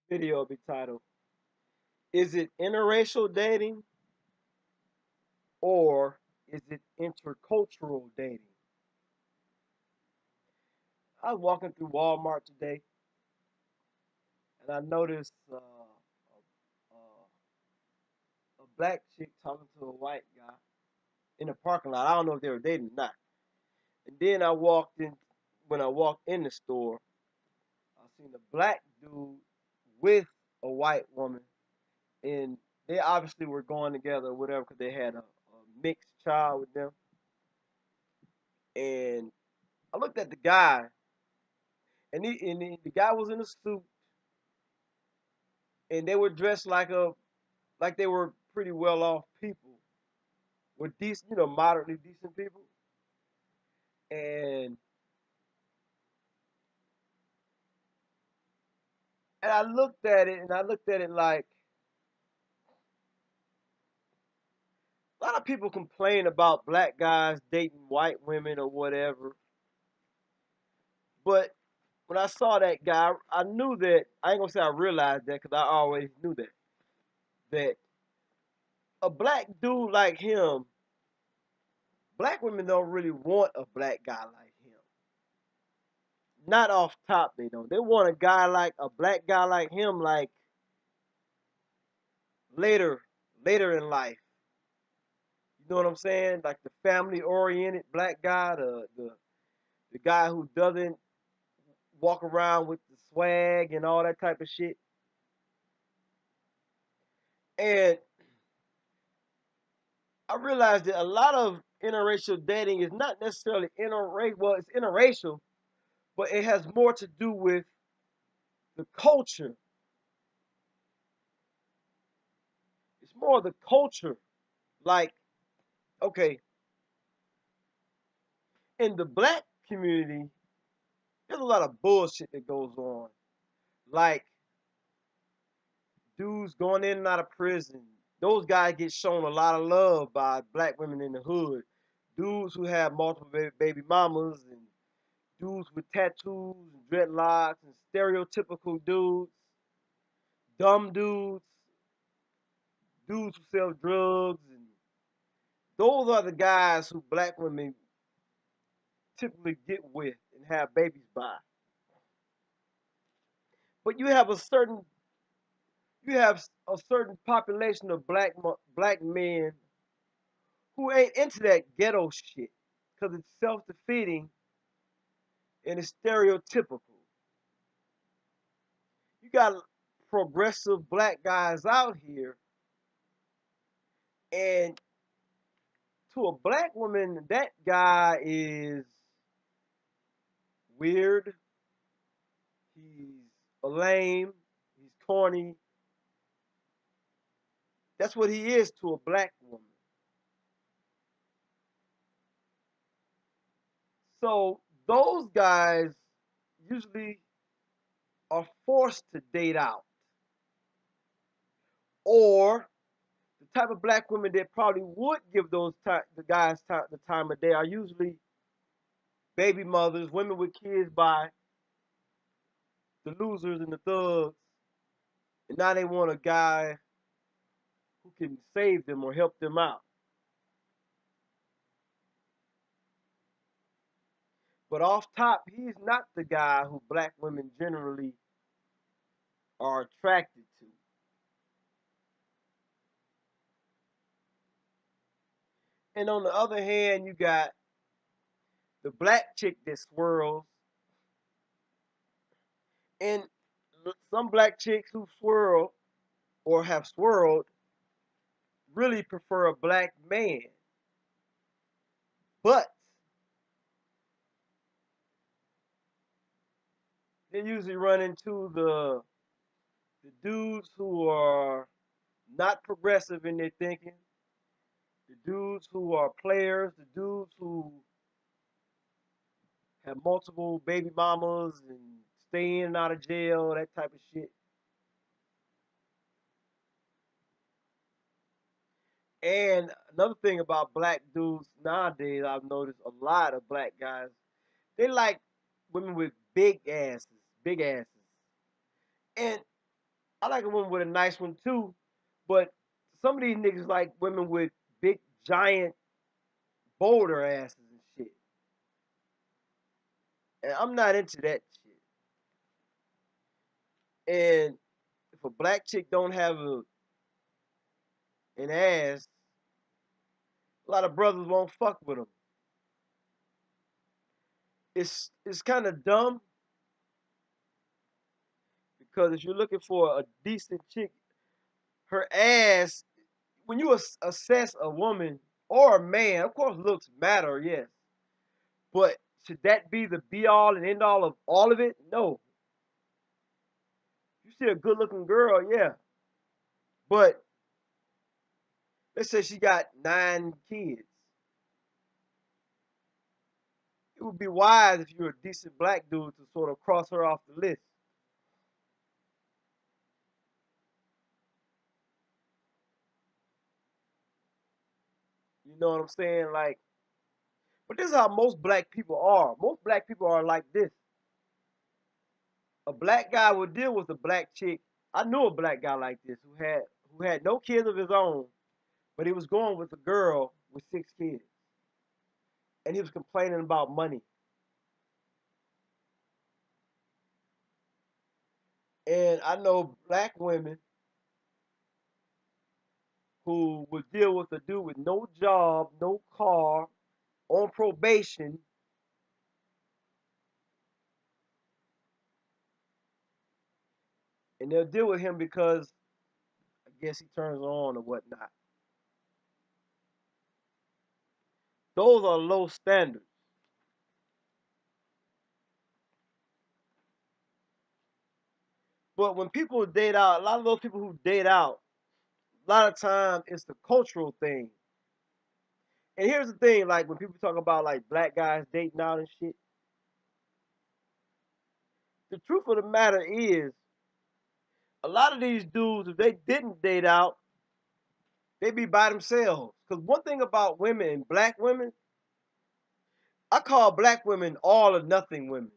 Video will be titled, Is it interracial dating or is it intercultural dating? I was walking through Walmart today and I noticed a black chick talking to a white guy in the parking lot. I don't know if they were dating or not. And then when I walked in the store, I seen a black dude with a white woman, and they obviously were going together or whatever because they had a mixed child with them. And I looked at the guy, and the guy was in a suit, and they were dressed like they were pretty well off people, were decent, moderately decent people. And I looked at it, and I looked at it like a lot of people complain about black guys dating white women or whatever. But when I saw that guy, I knew that I ain't gonna say I realized that because I always knew that a black dude like him, black women don't really want a black guy like him. Not off top, they don't. They want a guy like a black guy like him, like later, later in life. You know what I'm saying? Like the family oriented black guy, the guy who doesn't walk around with the swag and all that type of shit. And I realized that a lot of interracial dating is not necessarily interracial. Well, it's interracial, but it has more to do with the culture. It's more the culture. Like, okay, in the black community, there's a lot of bullshit that goes on. Like dudes going in and out of prison. Those guys get shown a lot of love by black women in the hood. Dudes who have multiple baby mamas and dudes with tattoos and dreadlocks and stereotypical dudes, dumb dudes, dudes who sell drugs, and those are the guys who black women typically get with and have babies by. But you have a certain population of black men who ain't into that ghetto shit because it's self defeating and it's stereotypical. You got progressive black guys out here, and to a black woman, that guy is weird. He's lame. He's corny. That's what he is to a black woman. So those guys usually are forced to date out, or the type of black women that probably would give the guys the time of day are usually baby mothers, women with kids by the losers and the thugs, and now they want a guy who can save them or help them out. But off top, he's not the guy who black women generally are attracted to. And on the other hand, you got the black chick that swirls, and some black chicks who swirl or have swirled really prefer a black man. But they usually run into the dudes who are not progressive in their thinking, the dudes who are players, the dudes who have multiple baby mamas and stay in and out of jail, that type of shit. And another thing about black dudes nowadays, I've noticed a lot of black guys, they like women with big asses, big asses. And I like a woman with a nice one too, but some of these niggas like women with big, giant boulder asses and shit. And I'm not into that shit. And if a black chick don't have an ass, a lot of brothers won't fuck with them. It's kind of dumb because if you're looking for a decent chick, her ass, when you assess a woman or a man, of course looks matter, yes. But should that be the be all and end all of it? No. You see a good looking girl, yeah. But let's say she got 9 kids. It would be wise if you're a decent black dude to sort of cross her off the list. You know what I'm saying? Like, but this is how most black people are. Most black people are like this. A black guy would deal with a black chick. I knew a black guy like this who had no kids of his own, but he was going with a girl with 6 kids, and he was complaining about money. And I know black women who would deal with a dude with no job, no car, on probation, and they'll deal with him because I guess he turns on or whatnot. Those are low standards. But when people date out, a lot of those people who date out, a lot of times it's the cultural thing. And here's the thing, like when people talk about like black guys dating out and shit, the truth of the matter is a lot of these dudes, if they didn't date out, they be by themselves. Because one thing about women and black women, I call black women all or nothing women.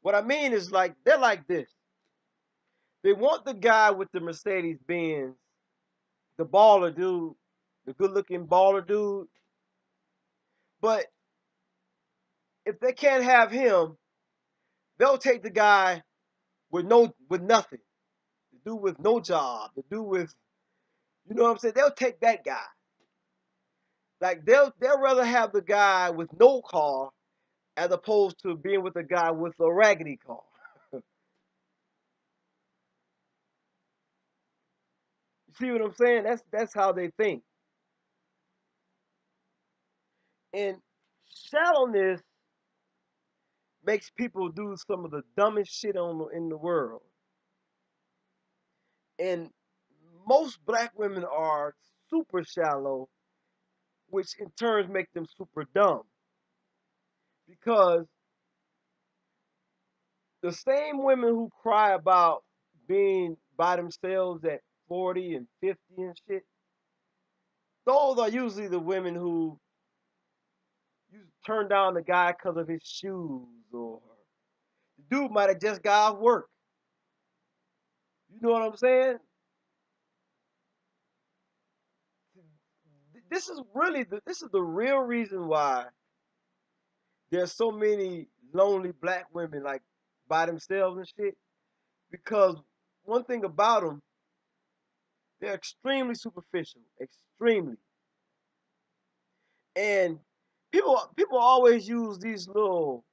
What I mean is like they're like this. They want the guy with the Mercedes Benz, the baller dude, the good looking baller dude. But if they can't have him, they'll take the guy with nothing, the dude with no job, the dude with you know what I'm saying? They'll take that guy. Like they'll rather have the guy with no car as opposed to being with a guy with a raggedy car. You see what I'm saying? That's how they think. And shallowness makes people do some of the dumbest shit in the world. And most black women are super shallow, which in turn make them super dumb. Because the same women who cry about being by themselves at 40 and 50 and shit, those are usually the women who you turn down the guy because of his shoes or the dude might have just got off work. You know what I'm saying? This is the real reason why there's so many lonely black women like by themselves and shit. Because one thing about them, they're extremely superficial, extremely. And people always use these little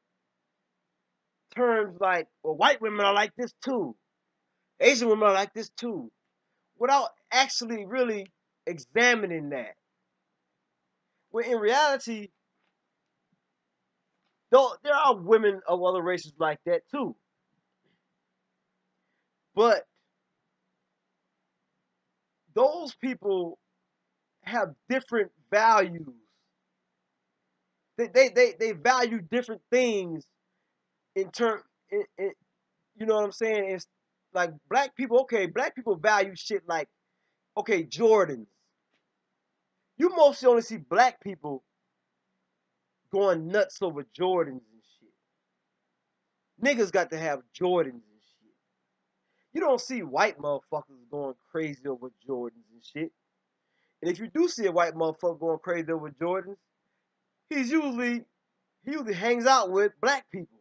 terms like, well, white women are like this too, Asian women are like this too, without actually really examining that. When in reality, though there are women of other races like that too, but those people have different values. They value different things in turn. You know what I'm saying? It's like black people. Okay, black people value shit like okay Jordans. You mostly only see black people going nuts over Jordans and shit. Niggas got to have Jordans and shit. You don't see white motherfuckers going crazy over Jordans and shit. And if you do see a white motherfucker going crazy over Jordans, he's usually he usually hangs out with black people.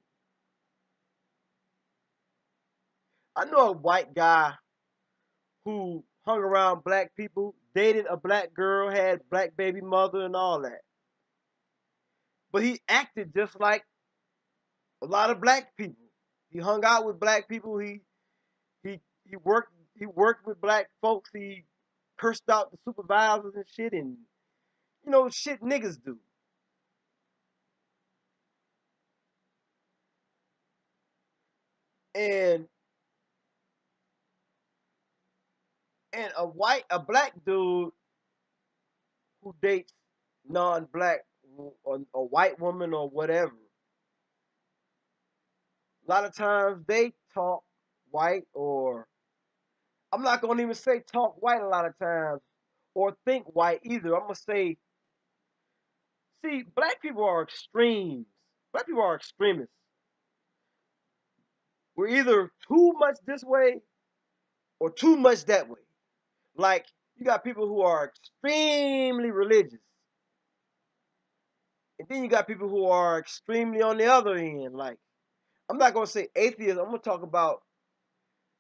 I know a white guy who hung around black people, dated a black girl, had black baby mother and all that. But he acted just like a lot of black people. He hung out with black people. He he worked he worked with black folks. He cursed out the supervisors and shit, and shit niggas do. And a black dude who dates non-black or a white woman or whatever, a lot of times they talk white, or I'm not gonna even say talk white a lot of times, or think white either. I'm gonna say, see, black people are extremes. Black people are extremists. We're either too much this way or too much that way. Like, you got people who are extremely religious, and then you got people who are extremely on the other end. Like, I'm not gonna say atheist. I'm gonna talk about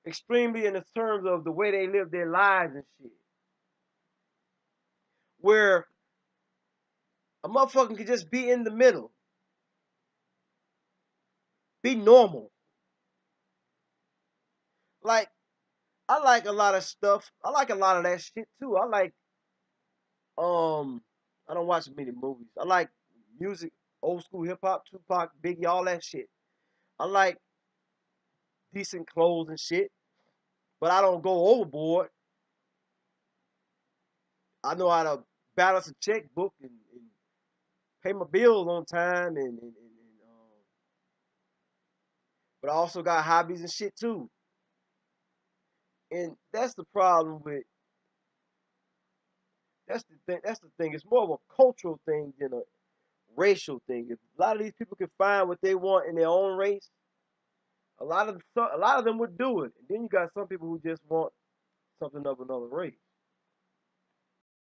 extremely in the terms of the way they live their lives and shit. Where a motherfucker can just be in the middle, be normal. Like, I like a lot of stuff. I like a lot of that shit too. Um I don't watch many movies. I like music, old school hip hop, Tupac, Biggie, all that shit. I like decent clothes and shit, but I don't go overboard. I know how to balance a checkbook and pay my bills on time, but I also got hobbies and shit too. And that's the problem with that's the thing. That's the thing. It's more of a cultural thing than a racial thing. If a lot of these people can find what they want in their own race, a lot of them would do it. And then you got some people who just want something of another race.